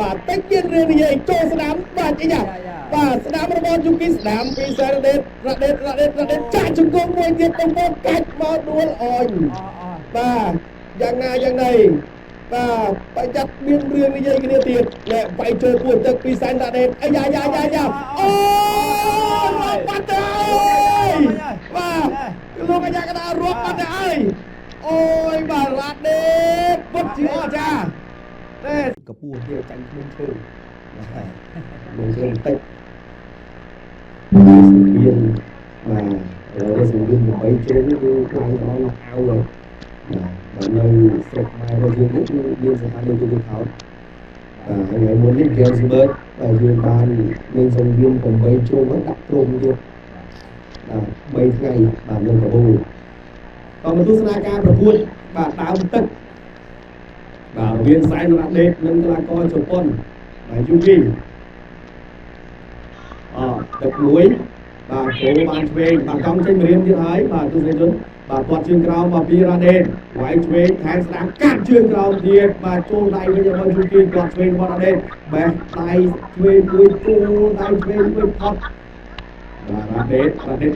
បាទតិចទៀតរឿងនិយាយចូលស្ដាំបាទអីយ៉ាបាទស្ដាំរបស់យូគីស្ដាំពីសែរ៉ាដេតរ៉ាដេតចាក់ជង្គង់មួយទៀតទៅមកកាច់មកដួលអញបាទយ៉ាងណាយ៉ាងណីបាទបច្ច័តមានរឿងនិយាយគ្នាទៀតអ្នកបាយចូលពួតទឹកពីសែរ៉ាដេតអាយ៉ាអូរាប់បាត់ទៅបាទលោកអាយ៉ាកណ្ដាលរាប់បាត់ទៅហើយអូយបាទរ៉ាដេតពុតជាអស្ចារ្យតែកពស់ទៀតចាញ់ខ្លួនឈើលោកឈើបន្តិចមានបាទរសង្វៀន8ជើងគឺខ្លាំងដល់អៅហើយបាទនៅស្រុកខ្មែររបស់យើងនេះគឺមានស្ថានីយទូរទស្សន៍ហើយថ្ងៃមុននេះហ្គេមស្បឺតបាទយើងបានមានសង្វៀន8ជើងហ្នឹងដាក់ព្រមទៀតបាទ3ថ្ងៃបាទនៅកាបូលក៏មកទស្សនាការប្រកួតបាទដើមទឹកបាទរវាងសែនរ៉ាដេតនិងកីឡាករជប៉ុនបាទយូគីទឹកមួយបាទគោបានឆ្វេងបាទកង់ចេញមករៀនទៀតហើយបាទទស្សនិកជនបាទគាត់ជើងក្រោមមកពីរ៉ាដេតវាយឆ្វេងថែមស្ដាំកាត់ជើងក្រោមទៀតបាទចូលដៃវិញរបស់យូគីគាត់ឆ្វេងរបស់រ៉ាដេតបេះដៃឆ្វេងមួយចូលដៃឆ្វេងមួយផុតបាទរ៉ាដេត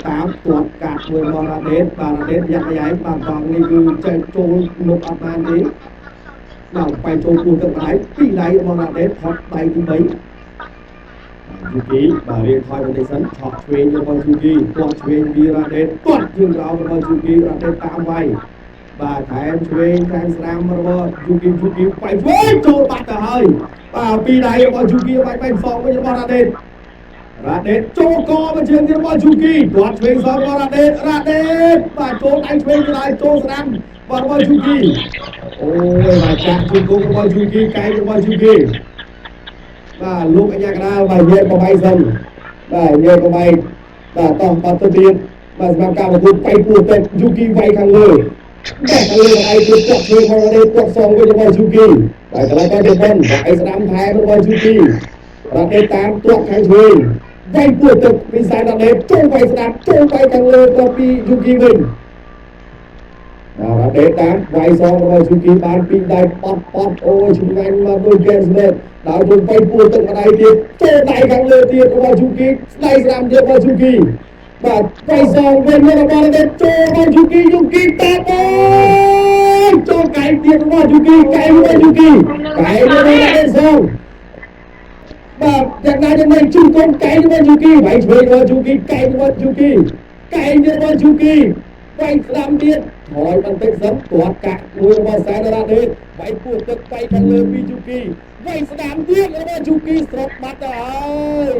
តាមទាត់កាត់មួយរបស់រ៉ាដេតបាទរ៉ាដេតយ៉ាក់យ៉ាយបាទកង់នេះគឺចេញចូលលុបអត់បានទេដល់បែកចូលគូទឹកដៃពីរដៃរបស់រ៉ាដេតផុតដៃទី3យូគីបាទរៀងថយបន្តិចសិនឆក់ឆ្វេងរបស់យូគីទាត់ឆ្វេងពីរ៉ាដេតទាត់ជើងក្រោមរបស់យូគីរ៉ាដេតតាមវាយបាទថែមឆ្វេងថែមស្ដាំរបស់យូគីបែកឆ្វេងចូលបាត់ទៅហើយបាទពីរដៃរបស់យូគីបែកសងវិញរបស់រ៉ាដេតចូលកមកជើងទៀតរបស់យូគីទាត់ឆ្វេងសងរបស់រ៉ាដេតបាទចូលដៃឆ្វេងទៅហើយចូលស្ដាំរបស់យូគីអូយបាទចាក់ជង្គង់របស់យូគីកែរបស់យូគីបាទលោកអញ្ញាកណ្ដាលបាទញែកបបាយសិនបាទញែកបបាយបាទតោះបាត់ទៅទៀតបាទសម្រាប់ការប្រកួតបៃពួតទឹកយូគីវាយខាងលើបាទខាងលើឯទៀតគាត់ធ្វើមកនេះគាត់សងវិញរបស់យូគីបាទកន្លែងគាត់ទៅវិញបាទឯស្ដាំថែរបស់យូគីរ៉ាដេតតាមទាត់ខាងឆ្វេងវាយពួតទឹកពីសែនរ៉ាដេតចូលវាយស្ដាំចូលវាយខាងលើទៅពីយូគីវិញរ៉ាដេតតាមវាយសងរបស់យូគីបានពីដៃប៉ត់អូយឆ្ងាញ់មកដូចហ្គេមស្មេតដល់ជុំបៃពួតទឹកម្ដាយទៀតចូលដៃខាងលើទៀតរបស់យូគីស្ដីស្ដាំទៀតរបស់យូគីបាទវាយសងវិញរបស់រ៉ាដេតចូលរបស់យូគីតាប់អូយចូលកែទៀតរបស់យូគីកែរបស់យូគីកែរបស់រ៉ាដេតសងបាទយ៉ាងណាយ៉ាងនេះជុំកូនកែរបស់យូគីវាយឆ្វេងរបស់យូគីកែរបស់យូគីវាយស្ដាំទៀតហើយបន្តិចសិនគាត់កាក់មួយរបស់សែនរ៉ាដេតវាយពួតទឹកវាយខាងលើពីយូគីវាយស្ដាំទៀតរបស់យូគីស្រុតបាត់ទៅហើយ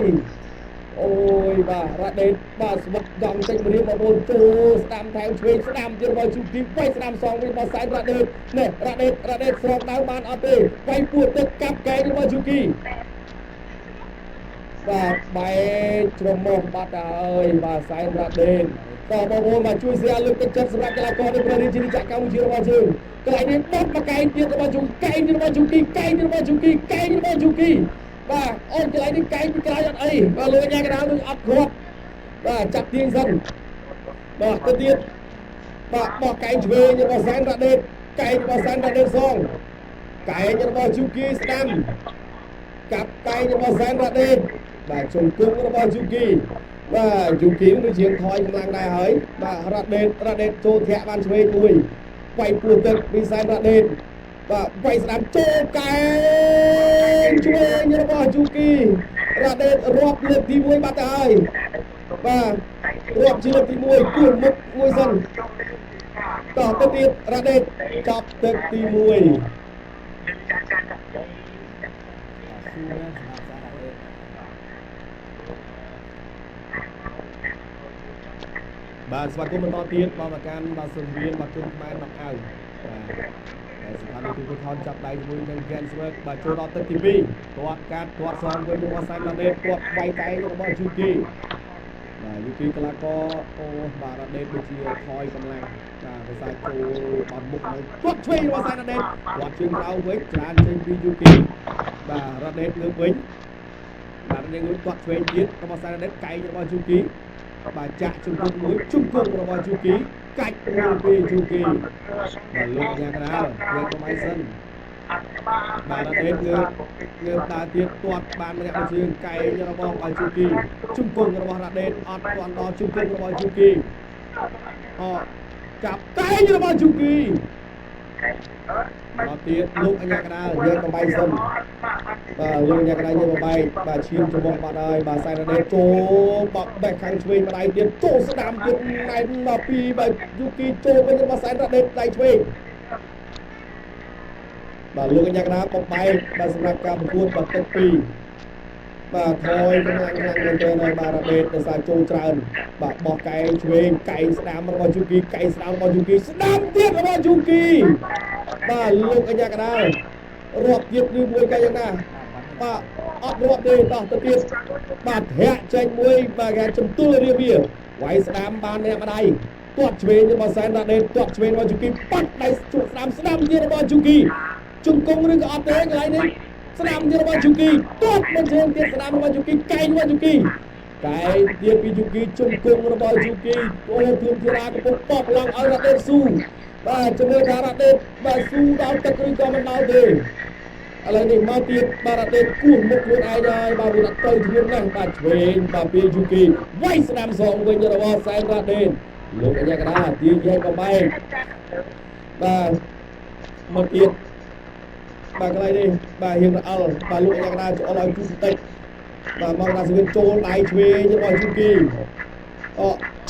អូយបាទរ៉ាដេតបាទស្វិតដងចេញមករៀបបងប្អូនចូលស្ដាំថែមឆ្វេងស្ដាំទៀតរបស់យូគីវាយស្ដាំសងវិញរបស់សែនរ៉ាដេតនេះរ៉ាដេតស្រោបដៅបានអត់ទេវាយពួតទឹកកាប់កែងរបស់យូគីបាទបែកជ្រមុះបាត់ទៅហើយបាទសែនរ៉ាដេតបងប្អូនមកជួយ share លើកទឹកចិត្តសម្រាប់កីឡាករនៅប្រទេសជិនចក្រកម្ពុជារបស់យើងកន្លែងនេះបាត់មកកែងទៀតរបស់យូគីរបស់យូគីបាទអូនកន្លែងនេះកែងពីក្រោយអត់អីបាទលើញ៉ាកណ្ដាលនឹងអត់គ្រប់បាទចាប់ទាញសិនបាទទៅទៀតបាទបោះកែងឆ្វេងរបស់សែនរ៉ាដេតកែងរបស់សែនរ៉ាដេតសងកែងរបស់យូគីស្ដាំកាប់កែងរបស់សែនរ៉ាដេតបាទជង្គង់របស់យូគីបាទយូគីនឹងជាងថយកម្លាំងដែរហើយបាទរ៉ាដេតចូលធាក់បានឆ្វេងមួយវាយពួតទឹកពីសែនរ៉ាដេតបាទវាយស្ដាំចូលកែឆ្វេងរបស់យូគីរ៉ាដេតរាប់លើកទី1បាត់ទៅហើយបាទរាប់ជាលើកទី1គួរមុខមួយសិនតោះទៅទៀតរ៉ាដេតចប់ទឹកទី1បាទស្វាគមន៍បន្តទៀតមកកាន់បាទសង្វៀនបាទគុណខ្មែរមកអៅបាទស្ថានីយទូរទស្សន៍ចាប់ដៃជាមួយនឹង Gensworth បាទចូលដល់ទឹកទី2ទាត់កាត់ទាត់សងវិញរបស់សែនរ៉ាដេតទាត់វាយតែរបស់យូគីបាទយូគីកីឡាករអូបាទរ៉ាដេតដូចជាថយកម្លាំងបាទភាសាចូលបាត់មុខហើយទាត់ឆ្វេងរបស់សែនរ៉ាដេតទាត់ជើងក្រោមវិញច្រើនចេញពីយូគីបាទរ៉ាដេតលើកវិញបាទយើងទាត់ឆ្វេងទៀតរបស់សែនរ៉ាដេតកែងរបស់យូគីបាទចាក់ជង្គង់មួយជង្គង់របស់យូគីកាច់ពីយូគីបាទលោកអាញាកណ្ដាលយកបបាយសិន បាទរ៉ាដេតងើបដើរទៀតទាត់បានម្នាក់មួយជើងកែងរបស់បាយជូគីជង្គង់របស់រ៉ាដេតអត់ទាន់ដល់ជង្គង់របស់ជូគីចាប់កែងរបស់ជូគីមកទៀតលោកអញ្ញាកដាលយើងកំបីសិនបាទលោកអញ្ញាកដាលយើងកំបីបាទឈាមច្រមុះបាត់ហើយបាទសែនរ៉ាដេតចូលបក់បេះខាងឆ្វេងម្ដាយទៀតចូលស្ដាំទៀតណែនមកពីបាទជូគីចូលវិញរបស់សែនរ៉ាដេតដៃឆ្វេងបាទលោកអញ្ញាកដាលបំបែកបាទសម្រាប់ការប្រកួតបាទទឹក2បាទថយកម្លាំងខ្លាំងមែនទែនហើយបាទរ៉ាដេតដោយសារចូលច្រើនបាទបោះកែងឆ្វេងកែងស្ដាំរបស់ជូគីកែងស្ដាំរបស់ជូគីស្ដាំទៀតរបស់ជូគីបាទលោកអញ្ញាកដាលរាប់ទៀតឬមួយកែយ៉ាងណាបាទអត់រាប់ទេតោះទៅទៀតបាទធាក់ចេញមួយបាទគេចំទល់រៀបវាវាយស្ដាំបានអ្នកម្ដាយទាត់ឆ្វេងរបស់សែនរ៉ាដេតទាត់ឆ្វេងរបស់ជូគីបាត់ដៃជក់ស្ដាំទៀតរបស់ជូគីជង្គង់ឬក៏អត់ទេកន្លែងនេះស្ដាំទៀតរបស់ជូគីទាត់មិនជើងទៀតស្ដាំរបស់ជូគីកែងរបស់ជូគីកែងទៀតពីជូគីជង្គង់របស់ជូគីអូធឿនធីរាកំពុងបោកឡើងឲ្យរ៉ាដេតស៊ូបាទជំនឿថារ៉ាដេតបាទស៊ូដល់ទឹកឬក៏មិនដល់ទេឥឡូវនេះមកទៀតបាទរ៉ាដេតគួរមុខខ្លួនឯងហើយបាទវាដាក់ទៅធ្ងន់ណាស់បាទឆ្វេងបាទពីជូគីវាយស្ដាំសងវិញរបស់សែនរ៉ាដេតលោកអញ្ញាកដាទាញយកកំបែងបាទមកទៀតបាទកន្លែងនេះបាទរៀងរអិលបាទលោកអញ្ញាកដាចូលឲ្យគូបន្តិចបាទមកដល់សវិនចូលដៃឆ្វេងរបស់ជូគី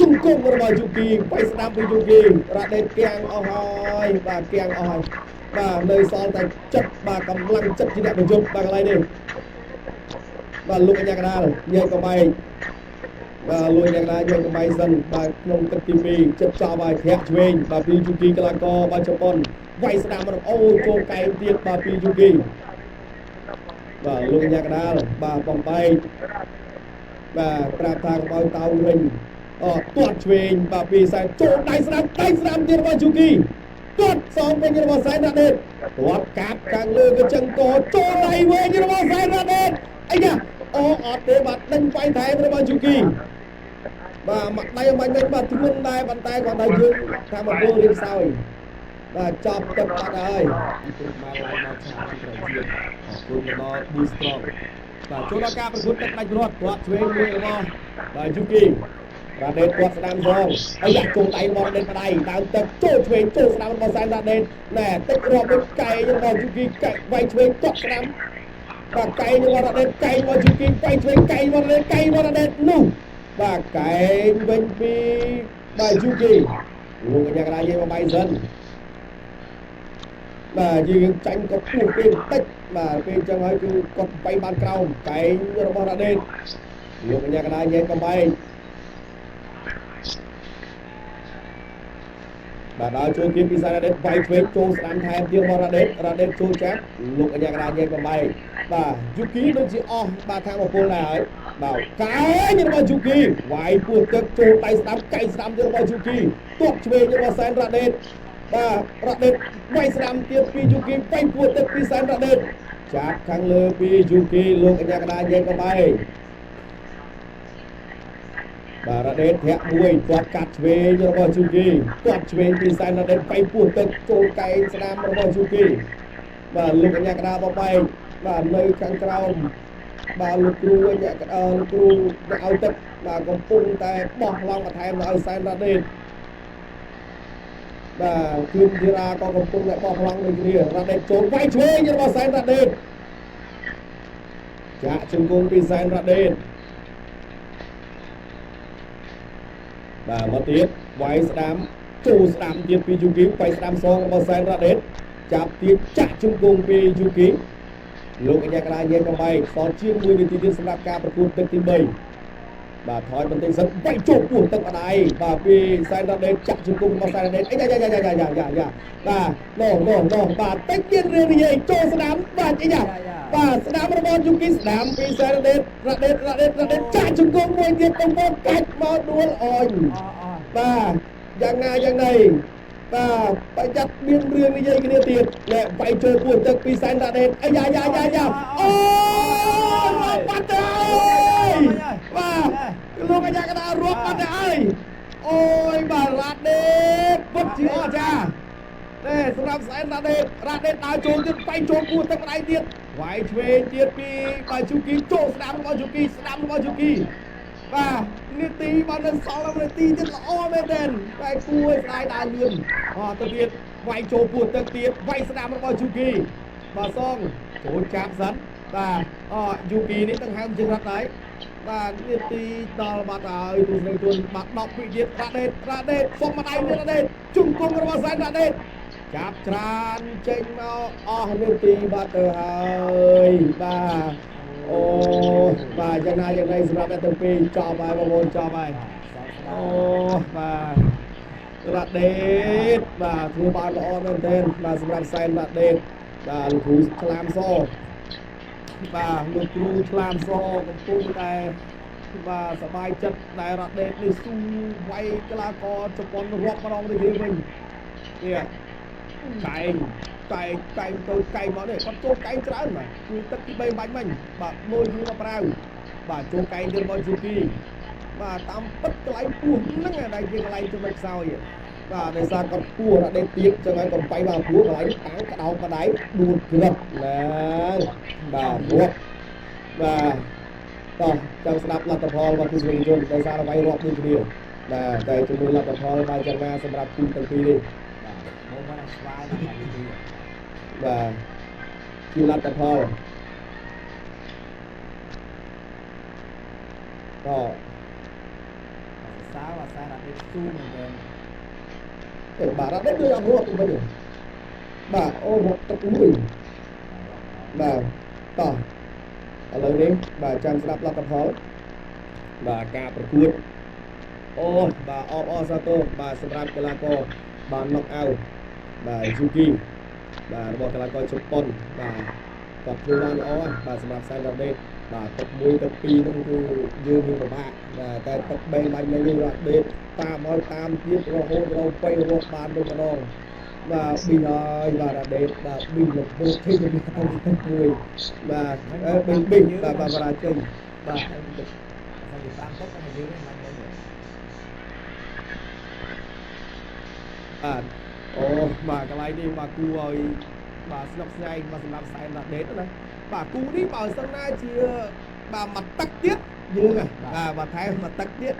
ជង្គង់របស់ជូគីវាយស្ដាំពីជូគីរ៉ាដេតគាំងអស់ហើយបាទគាំងអស់ហើយបាទនៅសល់តែចិត្តបាទកម្លាំងចិត្តជាអ្នកប្រយុទ្ធបាទកន្លែងនេះបាទលោកអញ្ញាកដាយកកំបែងបាទលួយយ៉ាងណាយកកំបីសិនបាទក្នុងទឹកទី2ចិត្តចោលហើយធាក់ឆ្វេងបាទពីជូគីកីឡាករបាទជប៉ុនវាយស្ដាំរបស់អូចូលកែងទៀតបាទពីជូគីបាទលោកយ៉ាងណាបាទបំបែកបាទប្រាប់ថាកុំឲ្យតោងវិញទាត់ឆ្វេងបាទពីសែនចូលដៃស្ដាំទៀតរបស់ជូគីទាត់សងវិញរបស់សែនរ៉ាដេតទាត់កាប់ខាងលើកញ្ចឹងកចូលដៃវិញរបស់សែនរ៉ាដេតអីយ៉ាអត់ទេបាទដេញវាយថែមរបស់ជូគីបាទមកដៃមិនវិញបាទធ្ងន់ដែរប៉ុន្តែគាត់ថាយើងថាមកពលរៀងសោយបាទចាប់ទឹកបាត់ហើយមកឡើងមកឆាអន្តរជាតិអរគុណដល់ Boostrong បាទចូលដល់ការប្រកួតទឹកដាច់រត់គាត់ឆ្វេងមួយរបស់បាទជូគីរ៉ាដេតគាត់ស្ដាំសងហើយដាក់ចូលដៃរបស់រ៉ាដេតដៃដើមទឹកចូលឆ្វេងចូលស្ដាំរបស់សែនរ៉ាដេតណែទឹករាប់ដូចកែរបស់ជូគីកែវាយឆ្វេងទាត់ស្ដាំបាទកែរបស់រ៉ាដេតកែរបស់ជូគីវាយឆ្វេងកែរបស់រ៉ាដេតកែរបស់រ៉ាដេតនោះបាទកែងវិញពីបាទជូគីលោកអញ្ញាកដាយើងមកបាយសិនបាទយើងចាញ់ក៏ពុះពេលបន្តិចបាទពេលអញ្ចឹងហើយគឺគាត់បៃបានក្រោមកែងរបស់រ៉ាដេតលោកអញ្ញាកដាយើងកំបែងបាទដល់ចូលទៀតពីសារ៉ាដេតវាយឆ្វេងចូលស្ដាំថែមទៀតរបស់រ៉ាដេតចូលចាប់លោកអញ្ញាកដាយើងកំបែងបាទយូគីដូចជាអស់បាទខាងមកពលដែរហើយបាទកែងរបស់យូគីវាយពោះទឹកចូលដៃស្ដាំកែងស្ដាំទៀតរបស់យូគីទាត់ឆ្វេងរបស់សែនរ៉ាដេតបាទរ៉ាដេតវាយស្ដាំទៀតពីយូគីបាញ់ពោះទឹកពីសែនរ៉ាដេតចាប់ខាងលើពីយូគីលោកអញ្ញាកដាយើងកំបែងបាទរ៉ាដេតធាក់មួយទាត់កាត់ឆ្វេងរបស់ជូគីទាត់ឆ្វេងពីសែនរ៉ាដេតបាញ់ពោះទឹកចូលកែងស្ដាំរបស់ជូគីបាទលោកអញ្ញាកដាបបែកបាទនៅខាងក្រោមបាទលោកគ្រូវិញលោកគ្រូដាក់ឲ្យទឹកបាទកំពុងតែបោះឡងបន្ថែមដល់ឲ្យសែនរ៉ាដេតបាទគឺធីរាក៏កំពុងតែបោះឡងដូចគ្នារ៉ាដេតចូលវាយឆ្វេងរបស់សែនរ៉ាដេតចាក់ជង្គង់ពីសែនរ៉ាដេតបាទមកទៀតវាយស្ដាំចូលស្ដាំទៀតពីយូគីវាយស្ដាំសងរបស់សែនរ៉ាដេតចាប់ទៀតចាក់ជង្គង់ពីយូគីលោកអញ្ញាកដាយើងកំបែងសល់ជាង1នាទីទៀតសម្រាប់ការប្រកួតទឹកទី3បាទថយបន្តិចសិនវាយចូលពោះទឹកម្ដាយបាទពីសែនរ៉ាដេតចាក់ជង្គង់របស់សែនរ៉ាដេតអីយ៉ាបាទនោះបាទតិចទៀតរឿងនិយាយចូលស្ដាំបាទអីយ៉ាបាទស្ដាំរបស់យូគីស្ដាំពីសែនរ៉ាដេតរ៉ាដេតចាក់ជង្គង់មួយទៀតកំពុងកាច់មកដួលអញបាទយ៉ាងណាយ៉ាងណីបាទប្រយ័ត្នមានរឿងនិយាយគ្នាទៀតលែវាយចូលពោះទឹកពីសែនរ៉ាដេតអាយ៉ាអូបាត់ហើយបាទលោកអាយ៉ាកដារាប់បាត់ហើយអូយបាទរ៉ាដេតពុតជាអស្ចារ្យ សម្រាប់សែនរ៉ាដេតដើរចូលទៀតបែកចូលគួរទឹកម្ដាយទៀតវាយឆ្វេងទៀតពីបាទជូគីចូលស្ដាំរបស់ជូគីបាទនាទីបាននៅសល់នាទីទៀតល្អមែនទែនបែកគួរស្ដាយដើរលឿនទៅទៀតវាយចូលពួរទឹកទៀតវាយស្ដាំរបស់ជូគីបាទសងចូលចាប់សិនបាទយូគីនេះទាំងហើមជាងរត់ហើយបាទនាទីដល់បាត់ហើយទស្សនិកជនបាត់10វិទៀតរ៉ាដេតសុំម្ដាយទៀតរ៉ាដេតជង្គង់របស់សែនរ៉ាដេតចាប់ច្រើនចេញមកអស់នាទីបាត់ទៅហើយបាទអូបាទយ៉ាងណាយ៉ាងណីសម្រាប់អ្នកទាំងពីរចប់ហើយបងប្អូនចប់ហើយអូបាទរ៉ាដេតបាទធ្វើបានល្អមែនទែនបាទសម្រាប់សែនរ៉ាដេតបាទលោកគ្រូឆ្លាមសបាទលោកគ្រូឆ្លាមសកំពុងតែបាទសប្បាយចិត្តដែលរ៉ាដេតនេះស៊ូវាយកីឡាករជប៉ុនរាប់ម្ដងទៅទៀតវិញនេះកែងទៅកែងមកនេះគាត់ចូលកែងច្រើនបាទជួយទឹកទី3បាញ់មិញបាទមួយយូរប្រាវបាទចូលកែងទៀតមកជូគីបាទតាមពិតកន្លែងពោះហ្នឹងដែលជាកន្លែងចំណុចខ្សោយបាទដោយសារគាត់ពោះរ៉ាដេតទៀតចឹងហើយគាត់បាយមកពោះកន្លែងតាំងក្តោបក្តៅដួលក្រឹបណាបាទរាប់បាទតោះចង់ស្ដាប់លទ្ធផលរបស់ទស្សនិកជនដោយសារវាយរាប់ដូចគ្នាបាទតែជាមួយលទ្ធផលបាយយ៉ាងណាសម្រាប់គូទាំងពីរនេះបាទមកស្វាយដល់ថ្ងៃនេះបាទជាលទ្ធផលក៏សារសាររ៉ាដេតស៊ូមែនទេបាទរ៉ាដេតដូចអត់រត់ទៅវិញបាទអូរត់ទឹកមួយបាទតោះឥឡូវនេះបាទចាំស្ដាប់លទ្ធផលបាទការប្រកួតអូបាទអបអរសាទរបាទសម្រាប់កីឡាករបានknock outបាទយូគីបាទរបស់កីឡាករជប៉ុនបាទគាត់ធ្វើបានល្អបាទសម្រាប់សែនរ៉ាដេតបាទទឹក1ទឹក2ហ្នឹងគឺយើងមានពិបាកបាទតែទឹក3បាញ់នេះរ៉ាដេតតាមទៀតរហូតដល់ទៅរត់បានទៅម្ដងបាទប៊ីហើយបាទរ៉ាដេតបាទប៊ីលោកពោធិជាមួយទឹកមួយបាទប៊ីបាទបរាជ័យបាទហើយតាមទឹកតែយើងមិនបានបាទអូបាទកន្លែងនេះបាទគូឲ្យបាទស្នុកស្ញែងបាទសម្រាប់សែនរ៉ាដេតណាបាទគូនេះបើសិនណាជាបាទមកទឹកទៀតយើងបាទថែមមកទឹកទៀត